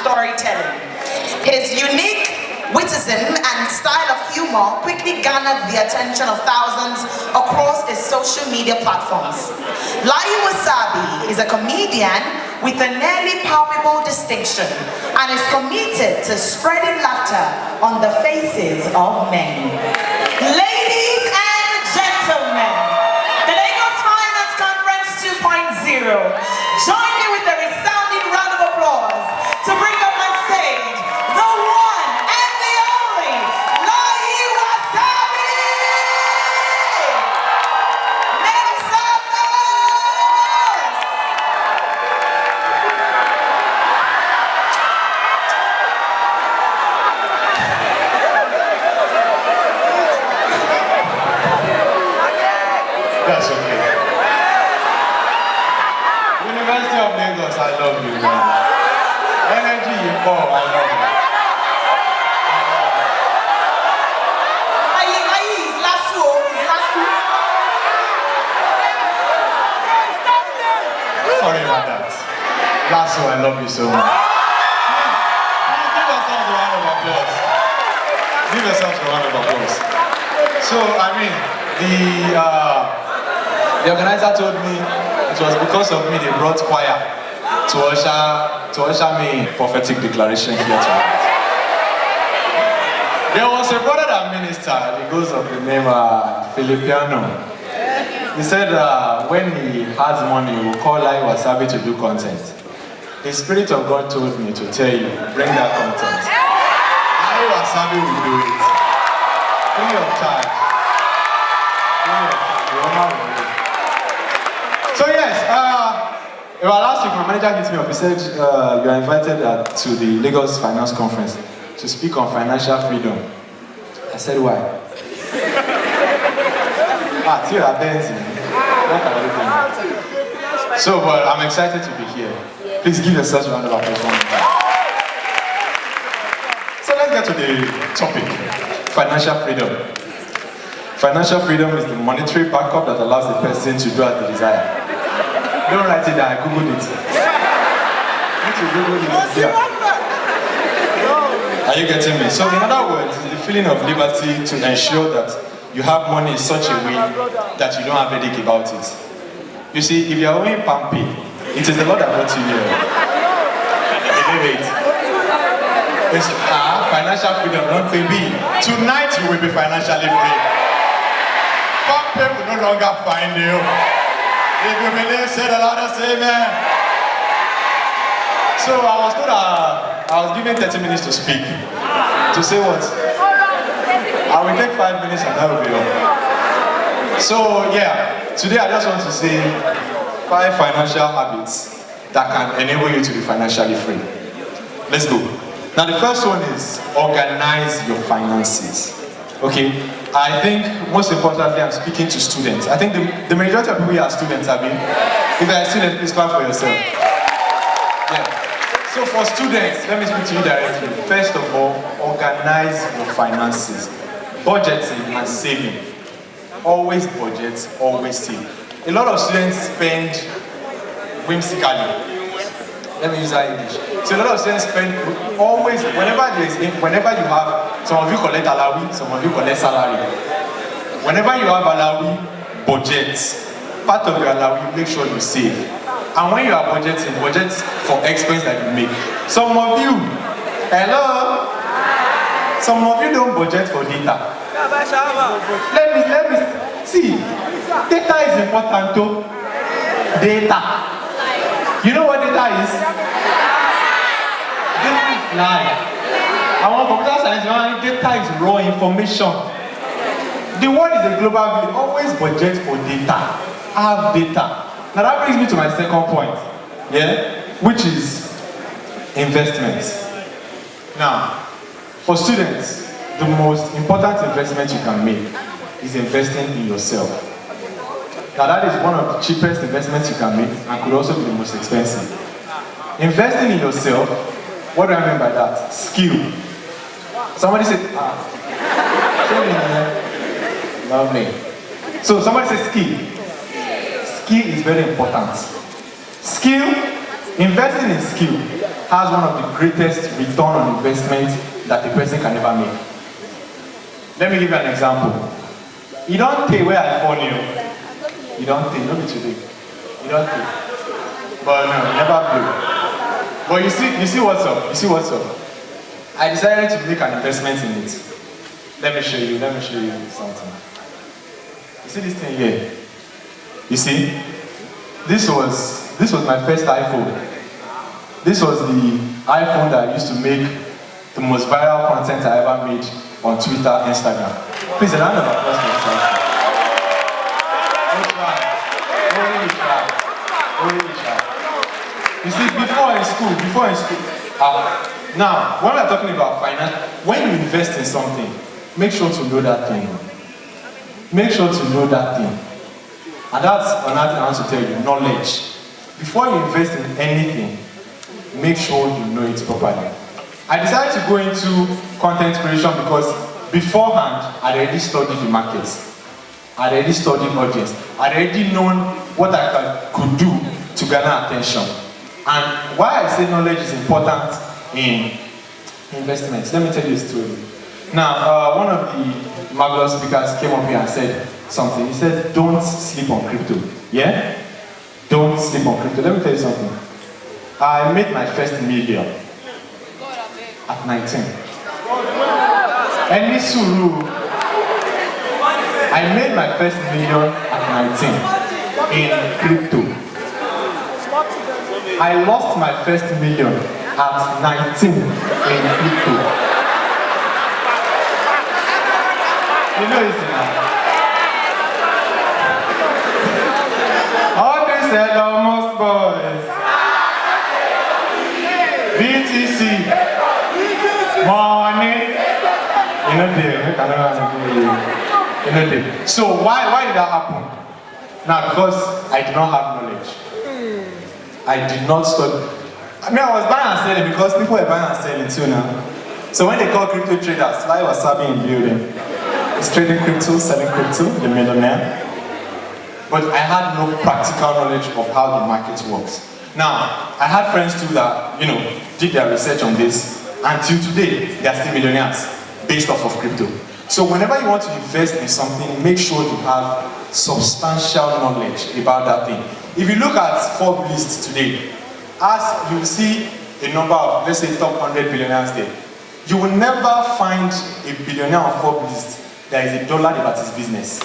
storytelling. His unique witticism and style of humor quickly garnered the attention of thousands across his social media platforms. Layi Wasabi is a comedian with a nearly palpable distinction and is committed to spreading laughter on the faces of men. Ladies and gentlemen, the Lagos Finance Conference 2.0. Join me with a resounding round of applause to bring up on stage the one and the only Layi Wasabi! Make some noise! That's okay. University of Lagos, I love you, man. Energy you pour, I love you. Layi is Lasso. Sorry about that. Lasso, I love you so much. Give yourselves a round of applause. Give yourselves a round of applause. So, I mean, the organizer told me it was because of me they brought choir to usher me in prophetic declaration here tonight. There was a brother that ministered, he goes of the name Filipiano. He said when he has money, he will call Layi Wasabi to do content. The Spirit of God told me to tell you, bring that content. Layi Wasabi will do it. Free of charge. So yes, last week my manager hit me up. He said you are invited to the Lagos Finance Conference to speak on financial freedom. I said why? So, but I'm excited to be here. Please give yourselves a round of applause. So let's get to the topic: financial freedom. Financial freedom is the monetary backup that allows the person to do as they desire. Don't write it down, I googled it. Need to Google it. Yeah. Are you getting me? So in other words, it's the feeling of liberty to ensure that you have money in such a way that you don't have a headache about it. You see, if you're owing Pampi, it is the Lord that brought you here. Believe it. It's financial freedom, not baby. Tonight you will be financially free. Pampi will no longer find you. If you believe, say the loudest amen. So I was given 30 minutes to speak. To say what? I will take 5 minutes and that will be all. So yeah, today I just want to say 5 financial habits that can enable you to be financially free. Let's go. Now the first one is organize your finances. Okay, I think most importantly I'm speaking to students. I think the majority of people here are students, I mean. If you're a student, please clap for yourself. Yeah. So for students, let me speak to you directly. First of all, organize your finances. Budgeting and saving. Always budget, always save. A lot of students spend whimsically. Let me use that English. So a lot of students spend always, whenever you have, some of you collect alawi, some of you collect salary. Whenever you have alawi, budget. Part of your alawi, make sure you save. And when you are budgeting, budget for expense that you make. Some of you, hello? Some of you don't budget for data. Let me see. Data is important too. Data. You know what data is? Data is life. I want computer science, data is raw information. The world is a global village. Always budget for data. Have data. Now that brings me to my second point. Yeah? Which is investments. Now, for students, the most important investment you can make is investing in yourself. Now that is one of the cheapest investments you can make and could also be the most expensive. Investing in yourself, what do I mean by that? Skill. Somebody said, lovely. So somebody said skill. Skill is very important. Skill, investing in skill has one of the greatest return on investment that a person can ever make. Let me give you an example. You don't pay where I phone you. You don't pay, not be today. You don't pay. But no, never blew. But you see what's up. You see what's up. I decided to make an investment in it. Let me show you something. You see this thing here? You see? This was my first iPhone. This was the iPhone that I used to make the most viral content I ever made on Twitter, Instagram. Please, a round of applause for yourself. Only try. You see, before in school, now, when we're talking about finance, when you invest in something, make sure to know that thing. Make sure to know that thing. And that's another thing I want to tell you, knowledge. Before you invest in anything, make sure you know it properly. I decided to go into content creation because beforehand, I'd already studied the markets. I'd already studied audience. I'd already known what I could do to garner attention. And why I say knowledge is important in investments, let me tell you a story. Now, one of the marvelous speakers came up here and said something. He said, don't sleep on crypto. Yeah? Don't sleep on crypto. Let me tell you something. I made my first million at 19. Any suru. I made my first million at 19 in crypto. I lost my first million at 19 in crypto. You know it's enough. All these Elon Musk boys. BTC. Money. You know there. So why did that happen? Now, because I did not have knowledge. I did not study. I mean, I was buying and selling because people were buying and selling too now. So when they call crypto traders, Layi Wasabi in building. He's trading crypto, selling crypto, the millionaire. But I had no practical knowledge of how the market works. Now, I had friends too that, did their research on this. Until today, they are still millionaires based off of crypto. So whenever you want to invest in something, make sure you have substantial knowledge about that thing. If you look at Forbes list today, as you see a number of, let's say, top 100 billionaires there, you will never find a billionaire on Forbes list that is $1 about his business.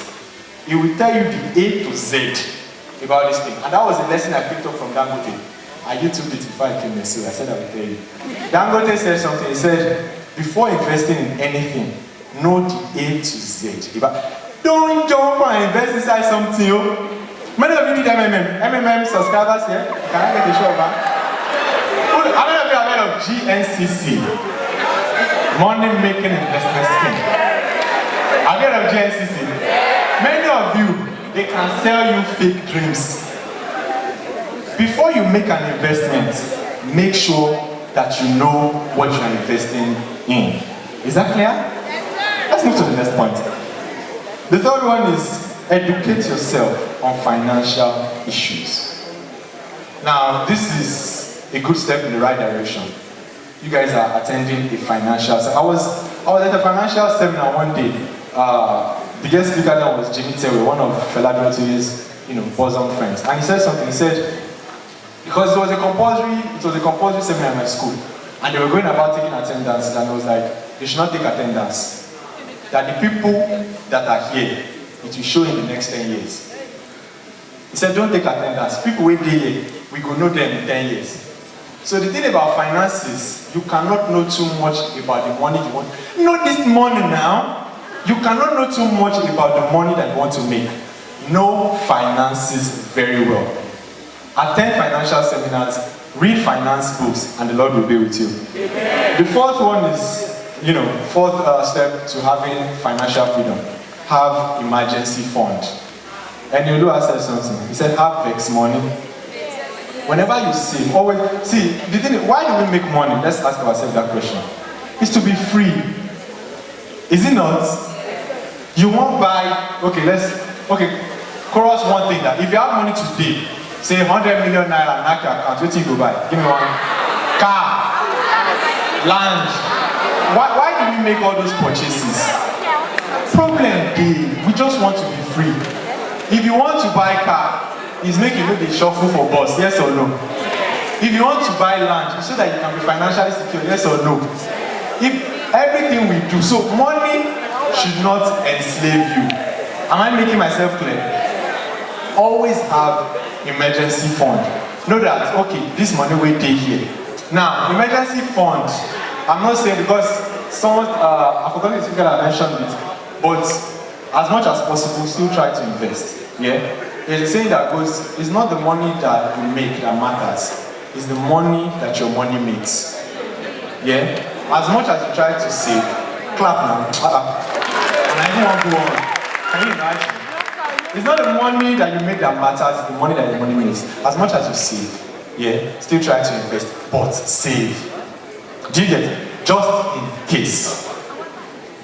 It will tell you the A to Z about this thing. And that was the lesson I picked up from Dangote. I YouTubed it before I came here, so I said I would tell you. Dangote said something. He said, before investing in anything, know the A to Z. Don't jump and invest inside something. Many of you need MMM subscribers here. Can I get a show of that? How many of you are aware of GNCC? Money Making Investment Scheme. Have you heard of GNCC? Many of you, they can sell you fake dreams. Before you make an investment, make sure that you know what you are investing in. Is that clear? Let's move to the next point. The third one is educate yourself on financial issues. Now, this is a good step in the right direction. You guys are attending a financial seminar. I was at a financial seminar one day. The guest speaker there was Jimmy Tewe, one of Fela Durotoye's, bosom friends. And he said something. He said, because it was a compulsory seminar in my school, and they were going about taking attendance, and I was like, they should not take attendance. That the people that are here, it will show in the next 10 years. He said, don't take attendance. People wait here, we go know them in 10 years. So the thing about finances, you cannot know too much about the money you want. Know this money now. You cannot know too much about the money that you want to make. Know finances very well. Attend financial seminars, read finance books, and the Lord will be with you. Amen. The fourth one is, fourth step to having financial freedom. Have emergency fund. And Yolu said something. He said, have vex money. Whenever you save, always see the thing. Why do we make money? Let's ask ourselves that question. It's to be free. Is it not? You won't buy. Chorus one thing that if you have money today, say 100 million naira, knock your account. What you go buy? Give me one car. Land. Why do we make all those purchases? Problem is, we just want to be free. If you want to buy car, it's make you the shuffle for bus, yes or no? If you want to buy land, so that you can be financially secure, yes or no? If everything we do, so money should not enslave you. Am I making myself clear? Always have emergency fund. Know that, okay, this money will take here. Now, emergency fund, I'm not saying because someone, I forgot if I mentioned it, but as much as possible, still try to invest. Yeah? There's a saying that goes, it's not the money that you make that matters, it's the money that your money makes. Yeah? As much as you try to save, clap now. And I didn't want to go on. Can you imagine? It's not the money that you make that matters, it's the money that your money makes. As much as you save, yeah, still try to invest, but save. Do you get it? Just in case.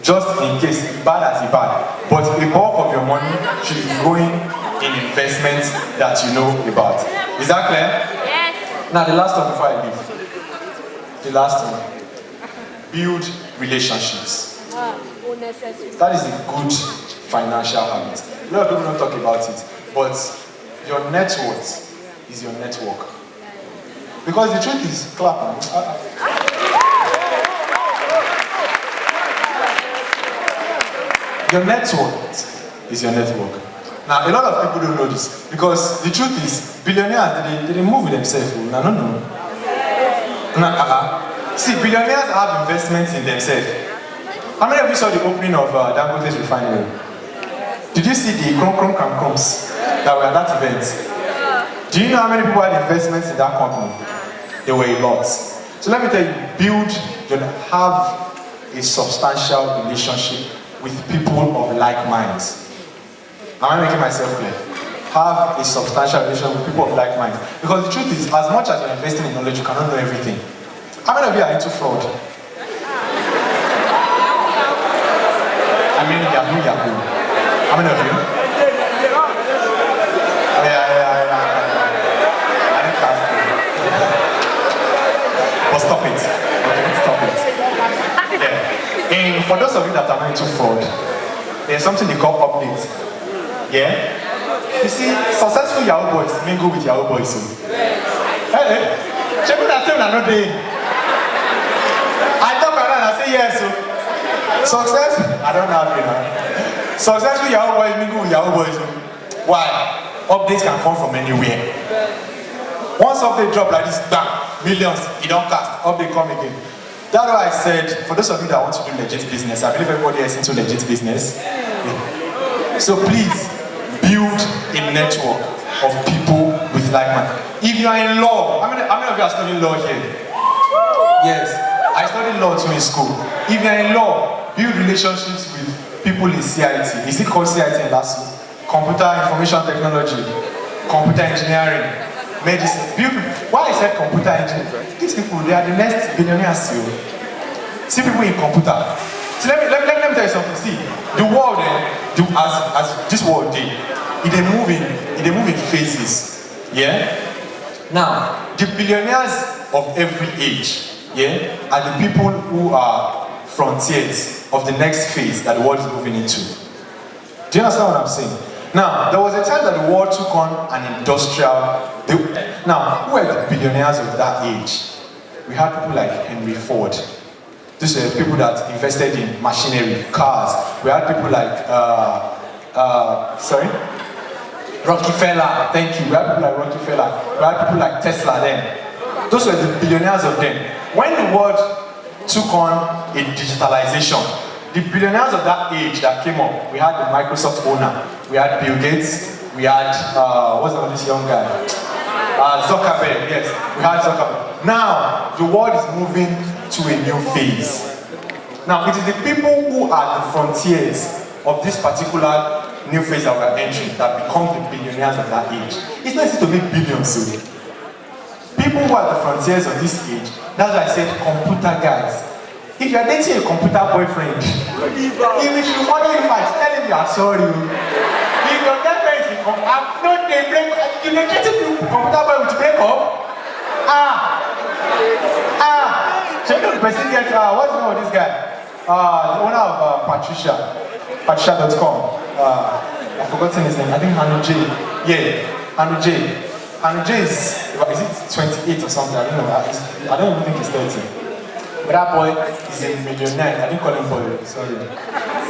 Just in case, bad as it bad. But a bulk of your money should be going in investments that you know about. Is that clear? Yes. Now the last one before I leave. The last one. Build relationships. That is a good financial habit. A lot of people don't talk about it, but your net worth is your network. Because the truth is, clap. Your net worth is your network. Now, a lot of people don't know this because the truth is, billionaires they move with themselves. No. See, billionaires have investments in themselves. How many of you saw the opening of Dangote's refinery? Did you see the crumbs that were at that event? Do you know how many people had investments in that company? There were a lot. So let me tell you, have a substantial relationship with people of like minds. Am I making myself clear? Have a substantial relationship with people of like minds. Because the truth is, as much as you're investing in knowledge, you cannot know everything. How many of you are into fraud? I mean, Yahoo. How many of you? I didn't ask you. But stop it. Okay, stop it. Yeah. And for those of you that are not into fraud, there's something they call updates. Yeah? You see, successful Yahoo boys mingle with Yahoo boys. Hey, check out that another day. I talk around and I say yes. Success? I don't have it. Successful Yahoo boys mingle with Yahoo boys. Why? Updates can come from anywhere. Once update drop like this, bam, millions, you don't cast, update come again. That's why I said, for those of you that want to do legit business, I believe everybody is into legit business. Yeah. So please, build a network of people with like mind. If you are in law, how many of you are studying law here? Yes, I studied law too in school. If you are in law, build relationships with people in CIT. Is it called CIT in LASU? Computer Information Technology, Computer Engineering, Medicine. Why I said computer engineering? These people, they are the next billionaires. See people in computer. See, let me tell you something. See, the world, as this world did, they move in phases. Yeah. Now, the billionaires of every age, yeah, are the people who are frontiers of the next phase that the world is moving into. Do you understand what I'm saying? Now, there was a time that the world took on an industrial. Now, who were the billionaires of that age? We had people like Henry Ford. These were people that invested in machinery, cars. We had people like, Rockefeller. Thank you. We had people like Rockefeller. We had people like Tesla then. Those were the billionaires of them. When the world took on a digitalization, the billionaires of that age that came up, we had the Microsoft owner, we had Bill Gates, we had, what's the name of this young guy? Zuckerberg, yes, we had Zuckerberg. Now, the world is moving to a new phase. Now, it is the people who are the frontiers of this particular new phase that we're entering that become the billionaires of that age. It's not easy to make billions, so. People who are the frontiers of this age, that's why I said computer guys. If you're dating a computer boyfriend, if you follow you fast, tell him you are sorry. If your girlfriend is no, they break up. If you're dating a computer boy with break up, so you know the person there what's the name of this guy? The owner of Patricia.com. I've forgotten his name. I think Hanu J. Yeah, Hanu J. Hanu J is it 28 or something? I don't know. I don't even think he's 30. But that boy is a millionaire. I didn't call him boy, sorry.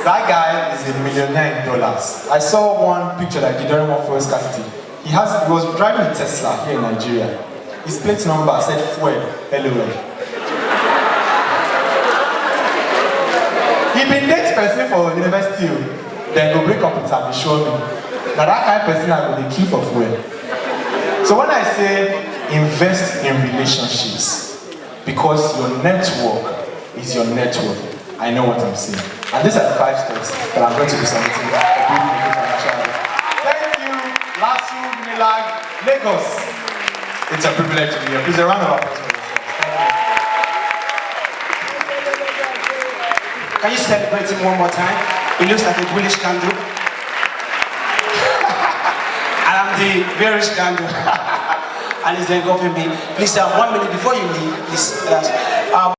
That guy is a millionaire in dollars. I saw one picture that he did during one fuel scarcity. He was driving a Tesla here in Nigeria. His plate number said fuel, LOL. He been date person for university, then go break up with her, show me. Now that kind of person I will kill for fuel. So when I say invest in relationships, because your network is your network, I know what I'm saying. And these are the 5 steps that I'm going to be submitting. Thank you, Lasu, Milag, Lagos. It's a privilege to be here. Please a round of applause for yourself. Can you celebrate him one more time? He looks like a British candle. And I'm the bearish candle. And he's engulfing me. Please, 1 minute before you leave, please.